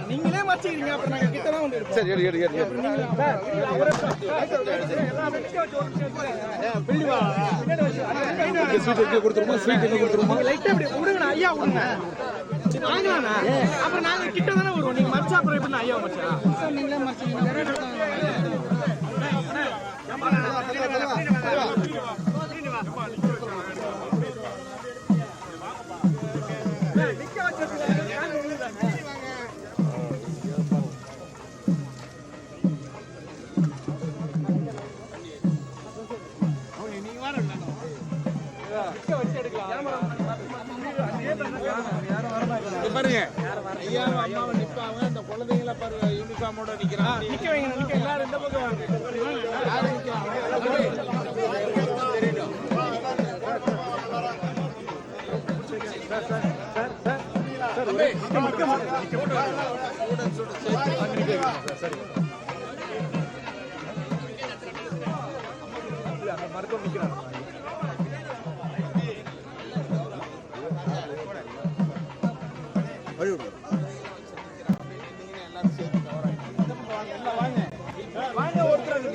நீங்களே மச்சிக்கிறீங்க அப்புறம் நாங்க கிட்ட தான் வந்து சரி ஏறு ஏறு ஏறு ஸ்வீட் எங்க கொடுத்துருமா ஸ்வீட் எங்க கொடுத்துருமா லைட்டா இப்படி விடுங்க ஐயா விடுங்க வாங்கலாம்ண்ணா அப்புறம் நாங்க கிட்ட தானே வருவோம் நீங்க மச்சா அப்புறம் எப்படி ஐயா மச்சா நீங்களே மச்சிக்கிறீங்க பாருங்க ஐயா அம்மாவை நிப்பாங்க அந்த குழந்தைங்கள பாருங்க யூனிஃபார்மோட நிக்கிறான் நிக்க வைங்க நிக்க எல்லாரும் இந்த பக்கம் வாங்க யாரு மருத்துவம் நிக்கிறாங்க